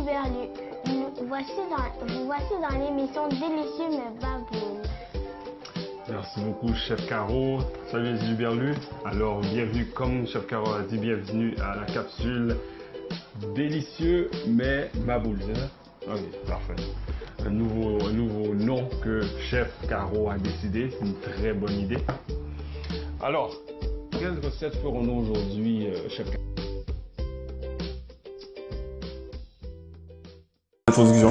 Berlu. Vous voici dans l'émission Délicieux mais Baboune. Merci beaucoup, Chef Caro. Salut les Berlu. Alors, bienvenue, comme Chef Caro a dit, bienvenue à la capsule Délicieux mais Baboule, c'est ça? Ok, parfait. Un nouveau nom que Chef Caro a décidé. C'est une très bonne idée. Alors, quelle recette ferons-nous aujourd'hui, Chef Caro? Introduction.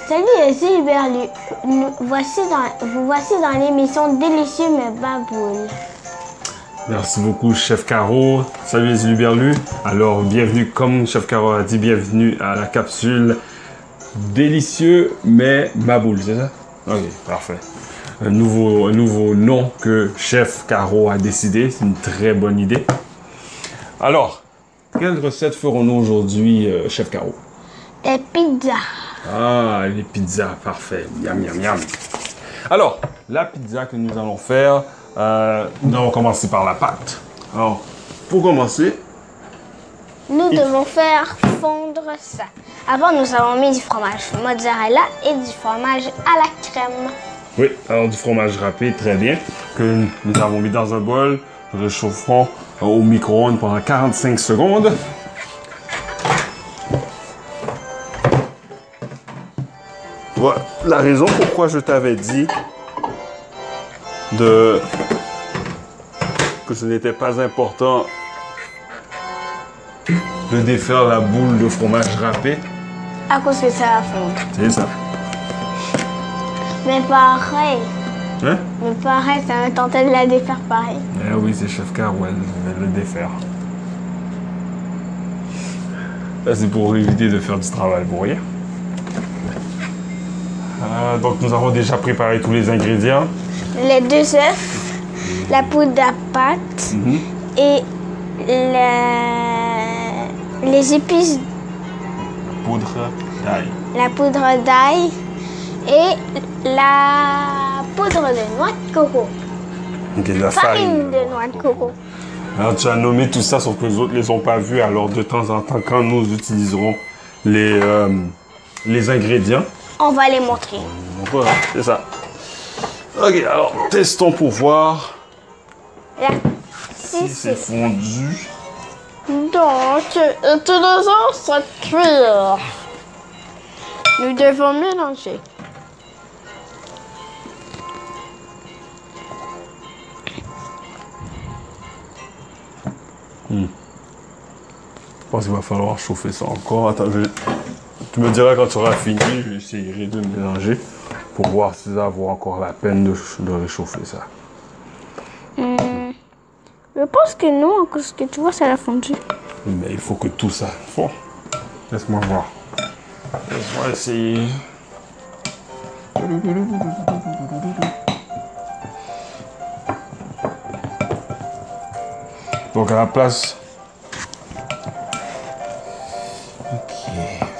Salut les Berlu. Vous voici dans l'émission Délicieux mais Baboule. Merci beaucoup, Chef Caro. Salut les Berlu. Alors, bienvenue, comme Chef Caro a dit, bienvenue à la capsule Délicieux mais Baboule, c'est ça? Ok, parfait. Un nouveau nom que Chef Caro a décidé. C'est une très bonne idée. Alors, quelle recette ferons-nous aujourd'hui, Chef Caro? Des pizzas. Ah, les pizzas, parfait. Miam, miam, miam. Alors, la pizza que nous allons faire, nous allons commencer par la pâte. Alors, pour commencer, Nous devons faire fondre ça. Avant, nous avons mis du fromage mozzarella et du fromage à la crème. oui, alors du fromage râpé, très bien, que nous avons mis dans un bol. Réchauffons au micro-ondes pendant 45 secondes. Voilà la raison pourquoi je t'avais dit que ce n'était pas important de défaire la boule de fromage râpé. À cause que ça va fondre. C'est ça. Mais pareil. Hein? Mais pareil, ça m'a tenté de la défaire pareil. Eh oui, c'est Chef Caro, elle va le défaire. Là, c'est pour éviter de faire du travail pour rien. Donc, nous avons déjà préparé tous les ingrédients. Les 2 œufs, la poudre à pâte et les épices, Poudre d'ail. la poudre d'ail et la poudre de noix de coco. Ok, la Farine de noix de coco. Alors, tu as nommé tout ça, sauf que les autres ne les ont pas vus. Alors, de temps en temps, quand nous utiliserons les ingrédients, On va les montrer. voilà, c'est ça. Ok, alors, testons pour voir Là, si c'est fondu. Donc, utilisons cette cuillère. Nous devons mélanger. Je pense qu'il va falloir chauffer ça encore. Attends, tu me diras quand tu auras fini, j'essayerai de mélanger pour voir si ça vaut encore la peine de réchauffer ça. Je pense que non, à cause que tu vois, ça a fondu. Mais il faut que tout ça fonde. Laisse-moi voir. Laisse-moi essayer. Donc à la place...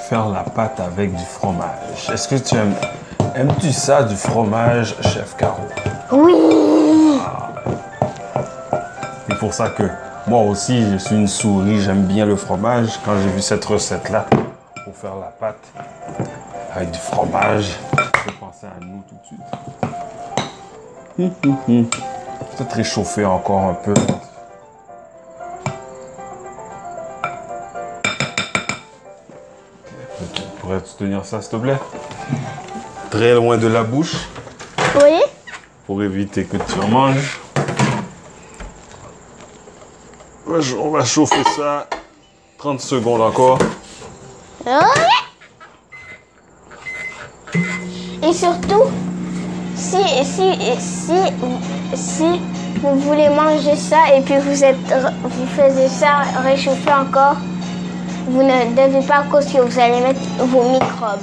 faire la pâte avec du fromage. Est-ce que tu aimes-tu ça, du fromage, Chef Caro? Oui. C'est pour ça que moi aussi, je suis une souris, j'aime bien le fromage. Quand j'ai vu cette recette-là, pour faire la pâte avec du fromage, j'ai pensé à nous tout de suite. Peut-être réchauffer encore un peu. Pourrais-tu tenir ça, s'il te plaît? Très loin de la bouche, Oui. pour éviter que tu en manges. On va chauffer ça 30 secondes encore. Et surtout, si vous voulez manger ça et puis vous faisiez ça réchauffer encore, vous ne devez pas, à cause que vous allez mettre vos microbes.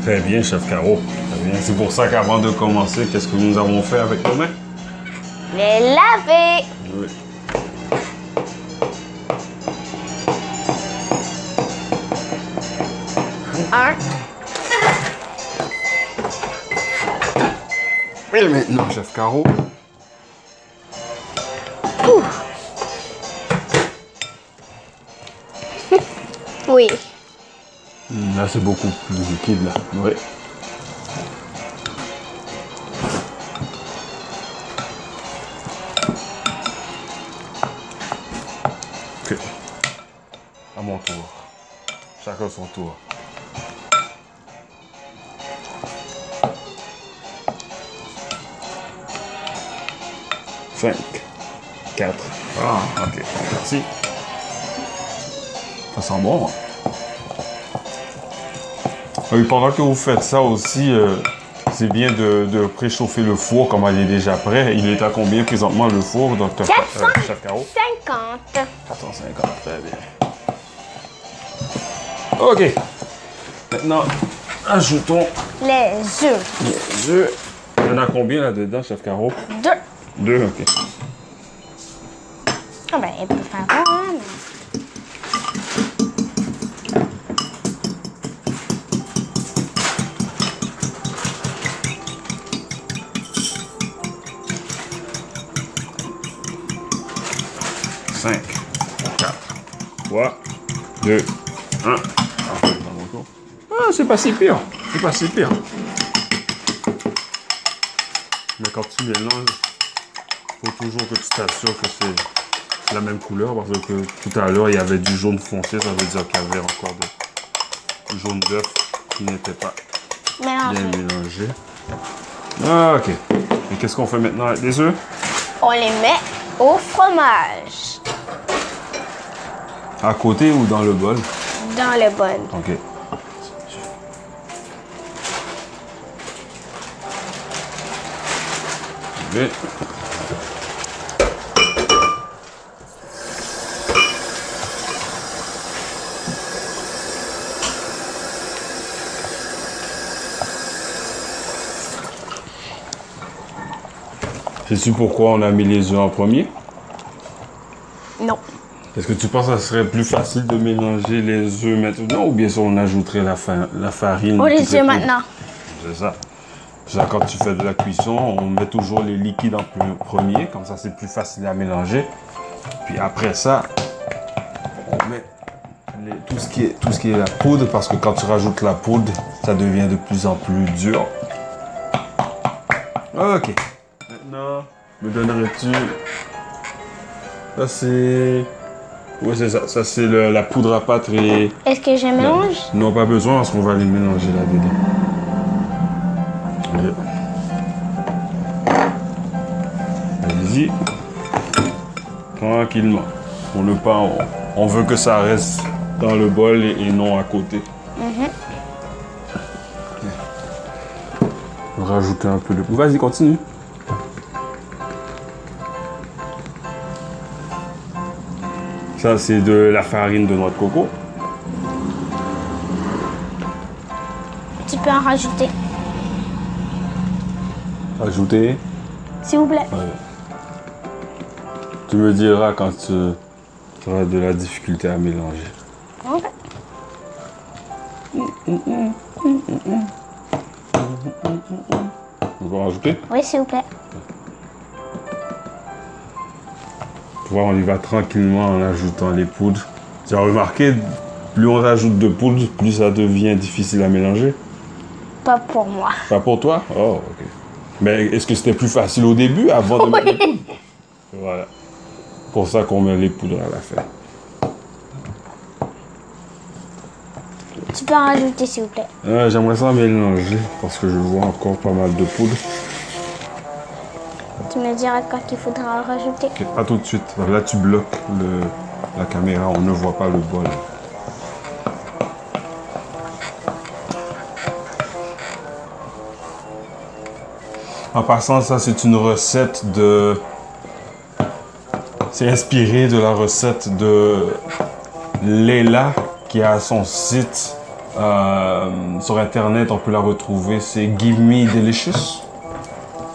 Très bien, Chef Caro. Très bien. C'est pour ça qu'avant de commencer, qu'est-ce que nous avons fait avec nos mains? Les laver. Oui. Et maintenant, Chef Caro. Oui. Là, c'est beaucoup plus liquide, là. Oui. Ok. À mon tour. Chacun son tour. 5, 4. Ah, ok. Merci. Ça sent bon. Hein? Oui, pendant que vous faites ça aussi, c'est bien de préchauffer le four comme il est déjà prêt. Il est à combien présentement le four, docteur Chef Caro? 50. 450, très bien. Ok. Maintenant, ajoutons Les œufs. les œufs. Il y en a combien là-dedans, Chef Caro? 2. 2, ok. Ah ben, il peut faire un. Cinq, 4, 3, 2, 1. Ah, c'est pas si pire. C'est pas si pire. Mais quand tu mélanges, il faut toujours que tu t'assures que c'est la même couleur parce que tout à l'heure, il y avait du jaune foncé. Ça veut dire qu'il y avait encore du jaune d'œuf qui n'était pas bien mélangé. Ah, ok. Et qu'est-ce qu'on fait maintenant avec les œufs? On les met au fromage. À côté ou dans le bol? Dans le bol. Ok. Bien. Sais-tu pourquoi on a mis les œufs en premier? Non. Est-ce que tu penses que ça serait plus facile de mélanger les œufs maintenant ou bien sûr on ajouterait la farine? On les œufs maintenant. C'est ça. Ça, quand tu fais de la cuisson, on met toujours les liquides en premier, comme ça c'est plus facile à mélanger. Puis après ça, on met tout ce qui est la poudre, parce que quand tu rajoutes la poudre, ça devient de plus en plus dur. Ok. Maintenant, me donnerais-tu... Ça c'est... Oui, c'est ça. Ça c'est la poudre à pâte et... Est-ce que je mélange? Non, pas besoin parce qu'on va les mélanger là-dedans. Allez-y. Tranquillement. Pour ne pas... On veut que ça reste dans le bol et non à côté. Rajouter un peu de... Vas-y, continue. Ça, c'est de la farine de noix de coco. Tu peux en rajouter. Ajouter. S'il vous plaît. Ouais. Tu me diras quand tu auras de la difficulté à mélanger. Ok. On va rajouter. Oui, s'il vous plaît. Tu vois, on y va tranquillement en ajoutant les poudres. Tu as remarqué, plus on rajoute de poudre, plus ça devient difficile à mélanger. Pas pour moi. Pas pour toi? Oh, ok. Mais est-ce que c'était plus facile au début, avant de mettre les poudres? Voilà. Pour ça qu'on met les poudres à la fin. Tu peux en rajouter, s'il vous plaît. J'aimerais ça mélanger parce que je vois encore pas mal de poudre. Tu me diras quand il faudra en rajouter. Ok, pas tout de suite. Là, tu bloques la caméra, on ne voit pas le bol. En passant, ça, c'est une recette de... C'est inspiré de la recette de Leila qui a son site sur Internet. On peut la retrouver. C'est Give Me Delicious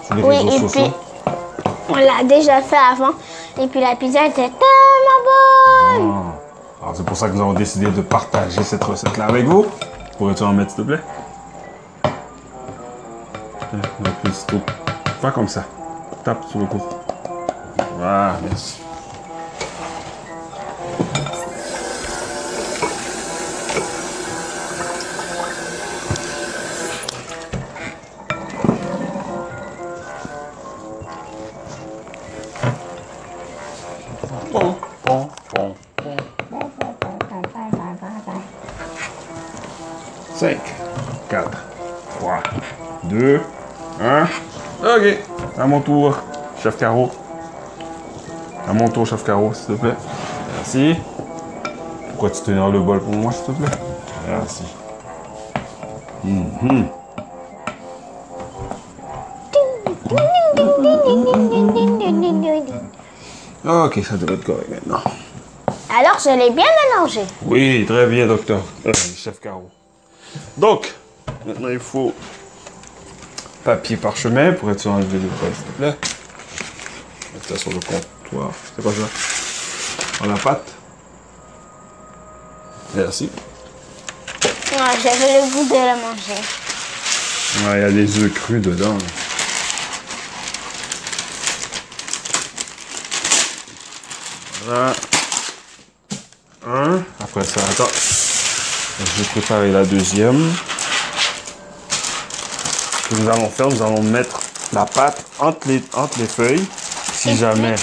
sur les réseaux sociaux. On l'a déjà fait avant. Et puis la pizza était tellement bonne. Alors, c'est pour ça que nous avons décidé de partager cette recette-là avec vous. Pourrais-tu en mettre, s'il te plaît? Pas comme ça. Tape sur le cou. Voilà, merci. Bon, bon, bon. 5, 4, 3, 2, 1. Ok, à mon tour, chef Caro. À mon tour, chef Caro, s'il te plaît. Merci. Pourquoi tu tenais le bol pour moi, s'il te plaît? Merci. Ok, ça devrait être correct maintenant. Alors, je l'ai bien mélangé. Oui, très bien, docteur. Chef Caro. Donc, maintenant il faut papier parchemin pour être sûr d'enlever le poil, s'il te plaît. Mettre ça sur le comptoir. C'est quoi ça? Dans la pâte. Merci. Ouais, j'avais le goût de la manger. Ouais, il y a des œufs crus dedans. Voilà. Un. Après ça, attends. Je vais préparer la deuxième. Ce que nous allons faire, nous allons mettre la pâte entre les feuilles. Si jamais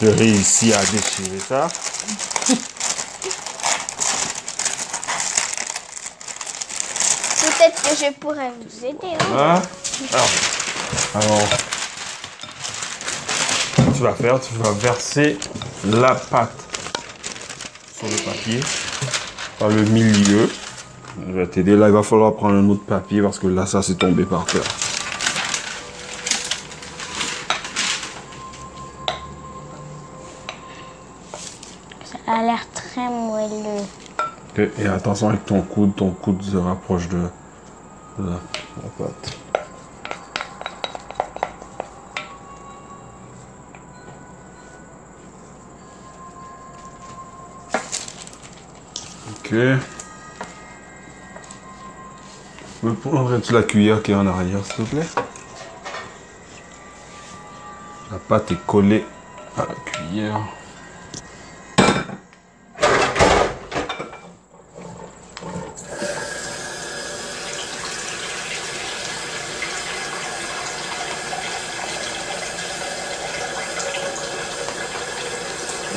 je réussis à déchirer ça. Peut-être que je pourrais vous aider. Hein? Voilà. Alors, ce que tu vas faire, tu vas verser la pâte sur le papier, par le milieu. Je vais t'aider. Là, il va falloir prendre un autre papier parce que là, ça s'est tombé par terre. Ça a l'air très moelleux. Okay. Et attention avec ton coude se rapproche de la pâte. Ok. Me prendrais-tu la cuillère qui est en arrière, s'il te plaît? La pâte est collée à la cuillère.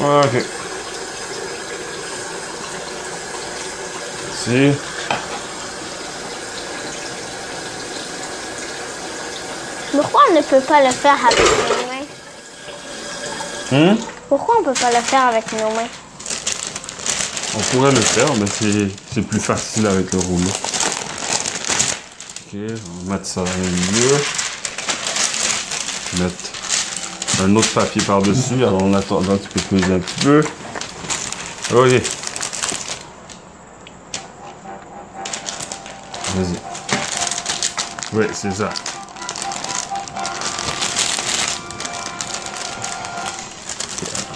Ok. Merci. Pourquoi on ne peut pas le faire avec nos mains? Pourquoi on ne peut pas le faire avec nos mains? On pourrait le faire, mais c'est plus facile avec le rouleau. Ok, on va mettre ça dans le milieu. Mettre un autre papier par-dessus. Alors en attendant, tu peux peser un petit peu. Ok. Vas-y. Oui, c'est ça.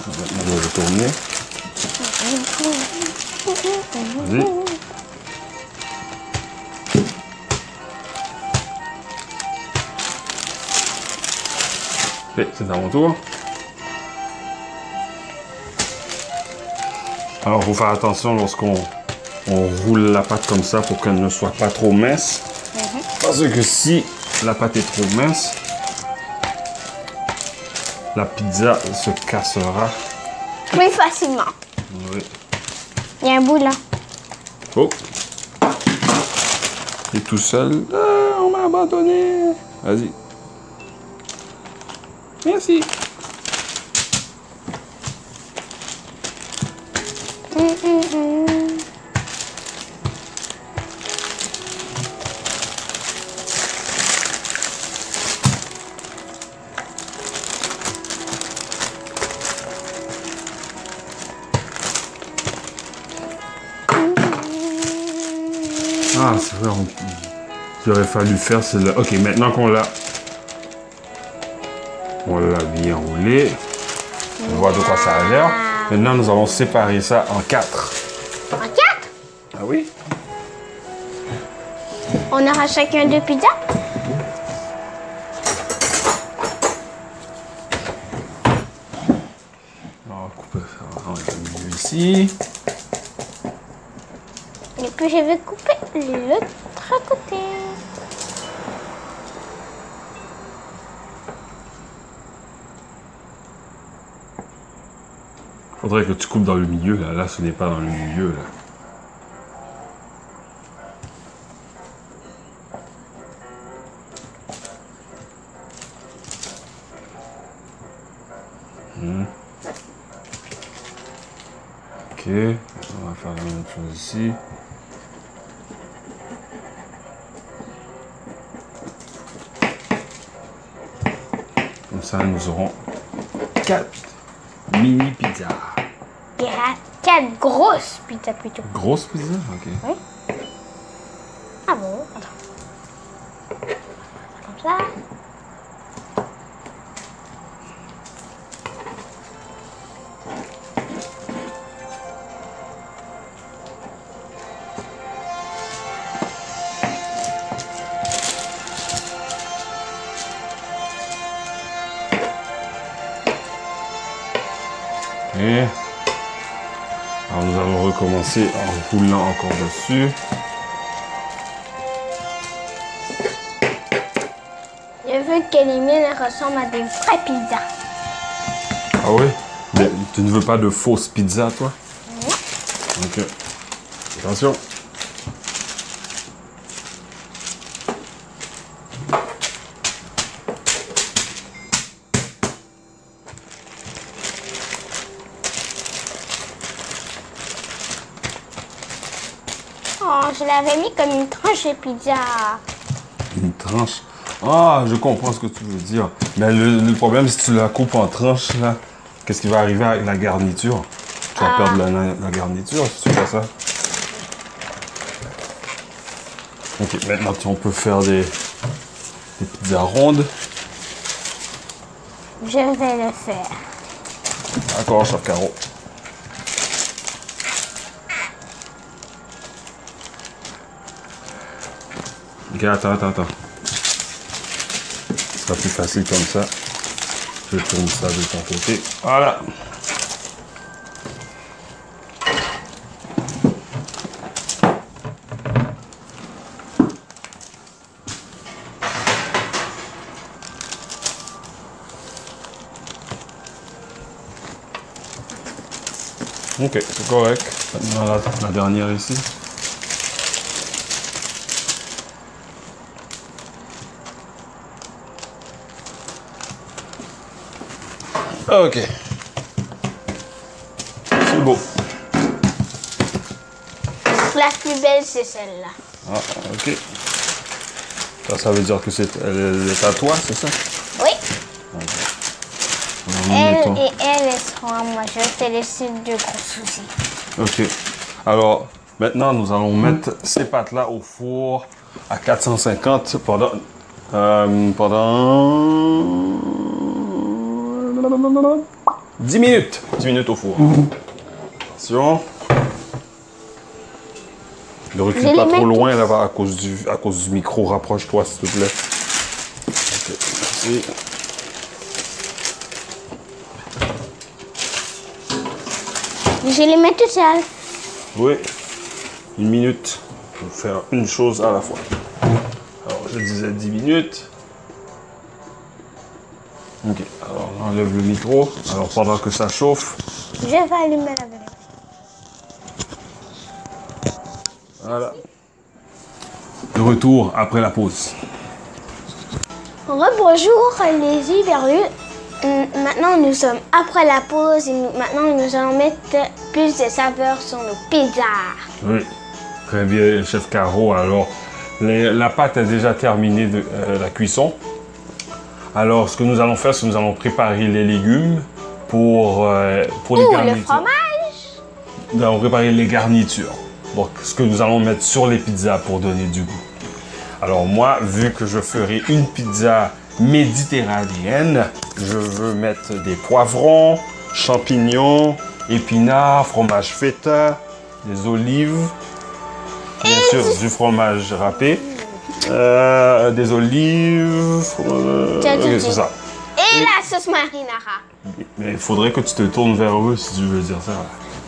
On va retourner. Vas-y. Ok, c'est à mon tour. Alors, il faut faire attention lorsqu'on roule la pâte comme ça pour qu'elle ne soit pas trop mince. Parce que si la pâte est trop mince, la pizza se cassera. Plus facilement. Oui. Il y a un bout là. Oh! Et tout seul. Ah, on m'a abandonné. Vas-y. Merci. Ah, c'est vrai, ce qu'il aurait fallu faire, c'est là. Ok, maintenant qu'on l'a bien roulé, on voit de quoi ça a l'air. Maintenant, nous allons séparer ça en 4. En 4? Ah oui? On aura chacun 2 pizzas? On va couper ça. On va le milieu ici. Et puis je vais couper l'autre côté. Faudrait que tu coupes dans le milieu, là. Là, ce n'est pas dans le milieu, là. Ok, on va faire la même chose ici. Comme ça, nous aurons 4 mini pizzas. Il y a 4 grosses pizzas plutôt. Grosse pizza? Ok. Oui. Ah bon? Attends. Comme ça. Et alors nous allons recommencer en roulant encore dessus. Je veux que les miennes ressemblent à des vraies pizzas. Ah oui? Mais tu ne veux pas de fausses pizzas, toi? Non. Ok. Attention. Oh, je l'avais mis comme une tranche de pizza. Une tranche. Ah, je comprends ce que tu veux dire. Mais le problème, si tu la coupes en tranches, là, qu'est-ce qui va arriver avec la garniture? Tu vas perdre la garniture si tu fais ça. Ok, maintenant on peut faire des pizzas rondes. Je vais le faire. D'accord, chef Caro. Ok, attends. Ce sera plus facile comme ça. Je tourne ça de ton côté. Voilà. Ok, c'est correct. Maintenant la dernière ici. Ok. C'est beau. La plus belle, c'est celle-là. Ah, ok. Ça veut dire que elle est à toi, c'est ça? Oui. Elle elles seront à moi. Je vais te laisser de gros soucis. Ok. Alors, maintenant, nous allons mettre ces pâtes-là au four à 450 pendant 10 minutes. 10 minutes au four. Attention. Ne recule pas trop loin là-bas à cause du micro. Rapproche-toi, s'il te plaît. Ok. Merci. Je les mets tout seul. Oui. 1 minute pour faire une chose à la fois. Alors, je disais 10 minutes. Ok. Alors, on enlève le micro. Alors, pendant que ça chauffe. Je vais allumer la vedette. Voilà. De retour après la pause. Rebonjour les hivernus. Maintenant nous sommes après la pause et maintenant nous allons mettre plus de saveurs sur nos pizzas. Oui, très bien, chef Caro. Alors, la pâte est déjà terminée de la cuisson. Alors, ce que nous allons faire, c'est que nous allons préparer les légumes pour les garnitures. Le fromage. Nous allons préparer les garnitures. Donc, ce que nous allons mettre sur les pizzas pour donner du goût. Alors, moi, vu que je ferai une pizza méditerranéenne, je veux mettre des poivrons, champignons, épinards, fromage feta, des olives, bien sûr du fromage râpé, des olives, c'est ça. Et la sauce marinara. Mais il faudrait que tu te tournes vers eux si tu veux dire ça.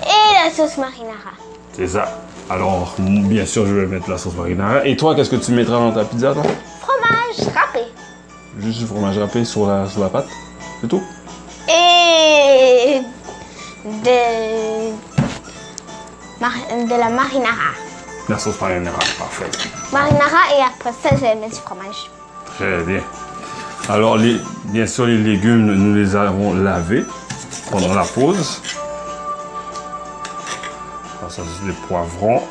Et la sauce marinara. C'est ça. Alors, bien sûr, je vais mettre la sauce marinara. Et toi, qu'est-ce que tu mettras dans ta pizza, toi? Fromage râpé. Juste du fromage râpé sur la pâte, c'est tout? Et de la marinara. La sauce marinara, parfait. Marinara et après ça, je vais mettre du fromage. Très bien. Alors, bien sûr, les légumes, nous les avons lavés pendant la pause. Alors, ça, c'est des poivrons.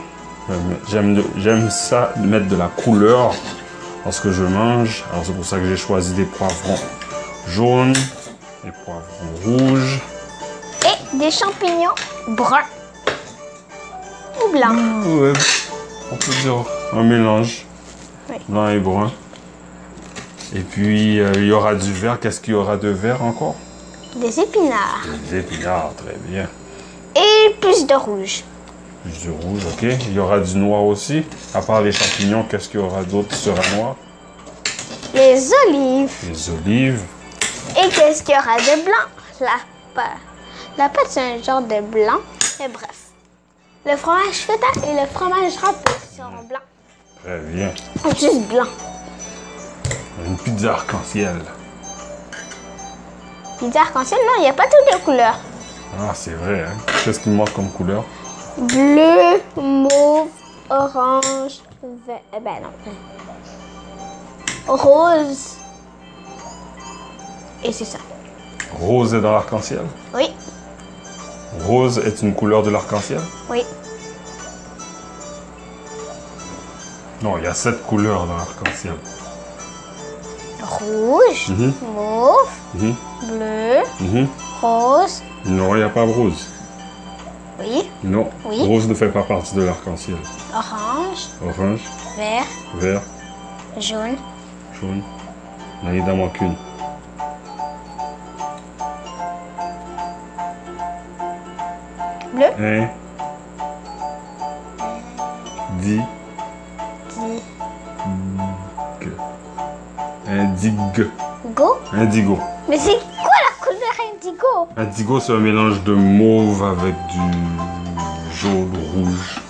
J'aime ça, mettre de la couleur lorsque je mange. Alors, c'est pour ça que j'ai choisi des poivrons jaunes, des poivrons rouges. Et des champignons bruns ou blancs. Ouais, on peut dire un mélange, Oui. blanc et brun. Et puis, il y aura du vert. Qu'est-ce qu'il y aura de vert encore? Des épinards. Des épinards, très bien. Et plus de rouge. Plus du rouge, ok. Il y aura du noir aussi. À part les champignons, qu'est-ce qu'il y aura d'autre qui sera noir? Les olives. Les olives. Et qu'est-ce qu'il y aura de blanc? La pâte. La pâte, c'est un genre de blanc. Et bref. Le fromage feta et le fromage râpé seront blancs. Très bien. Juste blanc. Une pizza arc-en-ciel. Pizza arc-en-ciel, non, il n'y a pas toutes les couleurs. Ah, c'est vrai, hein? Qu'est-ce qui manque comme couleur? Bleu, mauve, orange, vert. Ben non. Rose. Et c'est ça. Rose est dans l'arc-en-ciel? Oui, Rose est une couleur de l'arc-en-ciel? oui. Non, il y a 7 couleurs dans l'arc-en-ciel. Rouge, mauve, bleu, rose. Non, il n'y a pas rose. Oui, Non, Oui. rose ne fait pas partie de l'arc-en-ciel. orange, Orange, vert, vert, jaune, jaune. Non, il n'en manque une. bleu, go. Indigo. Mais c'est quoi la couleur indigo? Indigo, c'est un mélange de mauve avec du jaune rouge.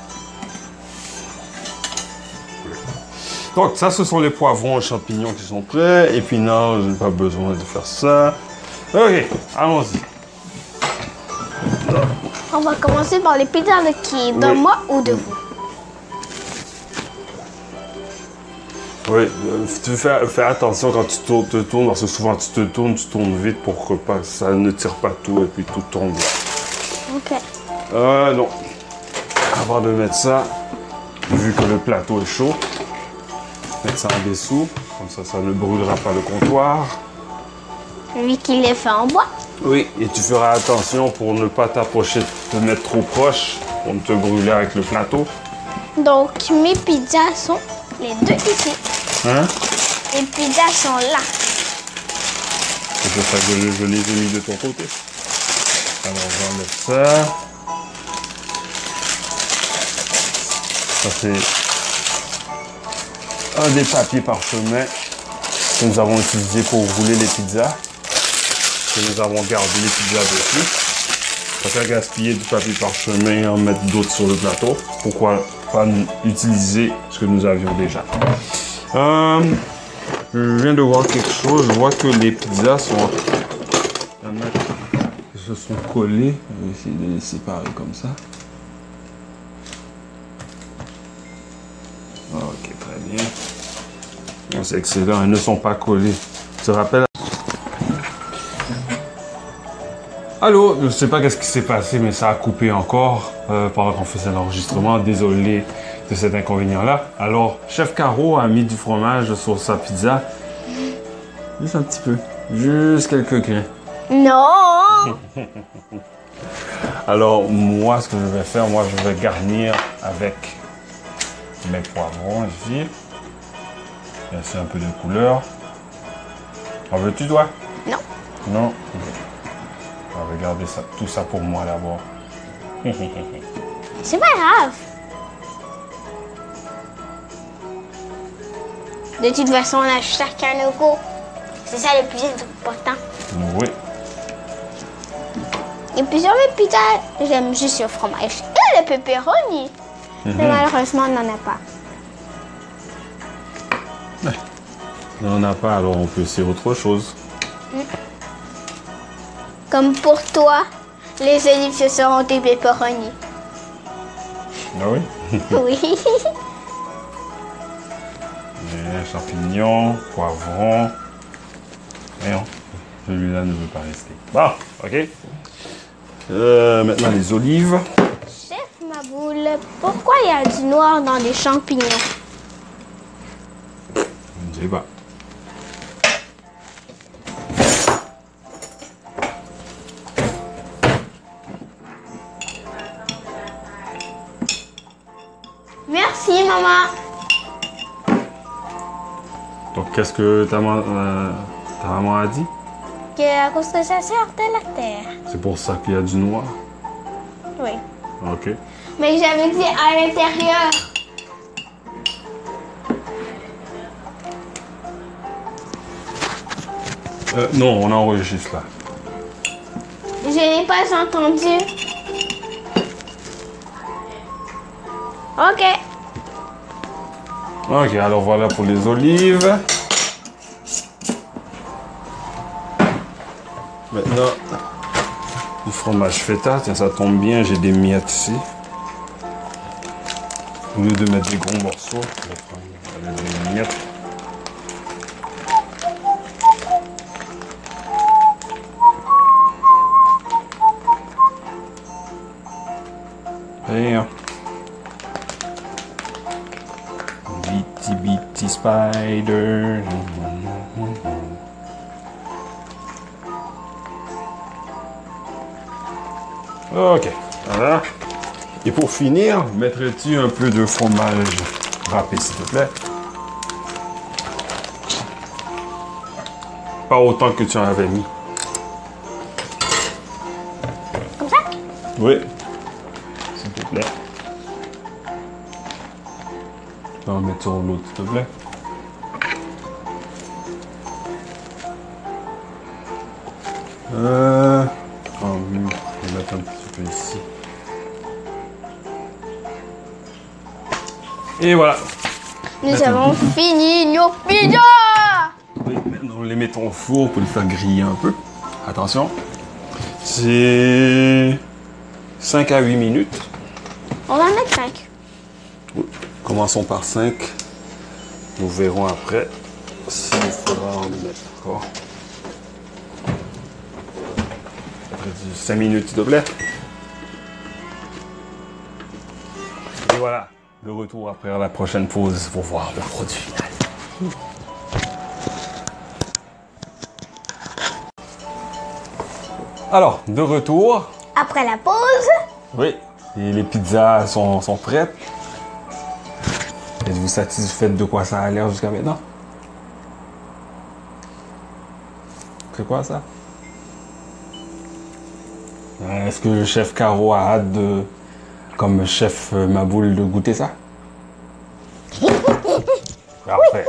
Donc, ça, ce sont les poivrons et champignons qui sont prêts. Et puis, non, je n'ai pas besoin de faire ça. Ok, allons-y. On va commencer par les pizzas de qui? De Oui. moi ou de vous? Oui, tu fais attention quand tu te tournes, parce que souvent tu tournes vite pour que ça ne tire pas tout et puis tout tombe là. Ok. Non. Avant de mettre ça, vu que le plateau est chaud, mettre ça en dessous, comme ça ne brûlera pas le comptoir. Lui qui les fait en bois. Oui, et tu feras attention pour ne pas t'approcher, te mettre trop proche, pour ne te brûler avec le plateau. Donc mes pizzas sont les deux ici. Hein? Les pizzas sont là. C'est pour ça que je les ai mis de ton côté. Alors on va mettre ça. Ça c'est un des papiers parchemin que nous avons utilisé pour rouler les pizzas. Que nous avons gardé les pizzas dessus. Pas qu'à gaspiller du papier parchemin et en mettre d'autres sur le plateau. Pourquoi pas utiliser ce que nous avions déjà. Je viens de voir quelque chose. Je vois que les pizzas sont... se sont collées. Je vais essayer de les séparer comme ça. Ok, très bien. Bon, c'est excellent. Elles ne sont pas collées. Tu te rappelles? Allô, je ne sais pas qu'est-ce qui s'est passé, mais ça a coupé encore pendant qu'on faisait l'enregistrement. Désolé de cet inconvénient-là. Alors, Chef Caro a mis du fromage sur sa pizza. Juste un petit peu. Juste quelques grains. Non. Alors, moi, ce que je vais faire, je vais garnir avec mes poivrons ici. Laisser un peu de couleur. En veux-tu, toi? Non. Non? Okay. On va garder ça, tout ça pour moi d'abord. C'est pas grave. De toute façon, on a chacun nos goûts. C'est ça le plus important. Oui. Et puis sur mes pizzas, j'aime juste le fromage et le pepperoni. Mais malheureusement, on n'en a pas. On n'en a pas, alors on peut essayer autre chose. Comme pour toi, Les olives, ce seront des pepperonis. Ah oui? Oui. Champignons, poivrons. Voyons, celui-là ne veut pas rester. Bon, ok. Maintenant les olives. Chef Maboul, pourquoi il y a du noir dans les champignons? Je ne sais pas. Merci, maman. Donc, qu'est-ce que ta maman a dit? Que à cause que ça sert de la terre. C'est pour ça qu'il y a du noir? Oui. Ok. Mais j'avais dit à l'intérieur. Non, on enregistre là. Je n'ai pas entendu. Ok. Ok, alors voilà pour les olives. Maintenant, du fromage feta. Tiens, ça tombe bien, j'ai des miettes ici. Au lieu de mettre des gros morceaux, je vais prendre des miettes. Et bitty bitty spider. Ok, voilà. Et pour finir, mettrais-tu un peu de fromage râpé, s'il te plaît? Pas autant que tu en avais mis. Comme ça? Oui. S'il te plaît. Tu vas en mettre sur l'autre, s'il te plaît. Oui, je vais mettre un petit peu ici. Et voilà. Nous avons fini nos pizzas! Oui, maintenant, on les met au four pour les faire griller un peu. Attention. C'est 5 à 8 minutes. On va en mettre 5. Oui. Commençons par 5. Nous verrons après s'il faudra en mettre encore. 5 minutes, s'il te plaît. Et voilà, le retour après la prochaine pause pour voir le produit final. Alors, de retour. Après la pause, Oui, et les pizzas sont prêtes. Êtes-vous satisfaite de quoi ça a l'air jusqu'à maintenant? C'est quoi ça? Est-ce que le chef Caro a hâte de, comme chef Maboul, de goûter ça? Parfait.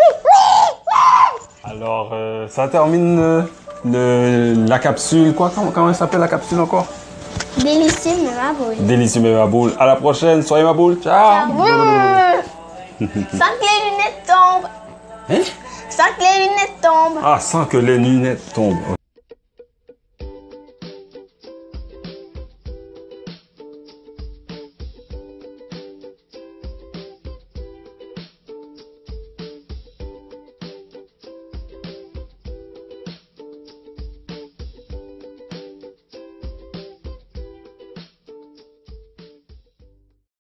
Alors, ça termine la capsule. Quoi? Comment elle s'appelle la capsule encore? délicieux mais Maboul. Délicieux mais Maboul. À la prochaine. Soyez Maboul. Ciao. Sans que les lunettes tombent. Hein? Sans que les lunettes tombent. Ah, sans que les lunettes tombent.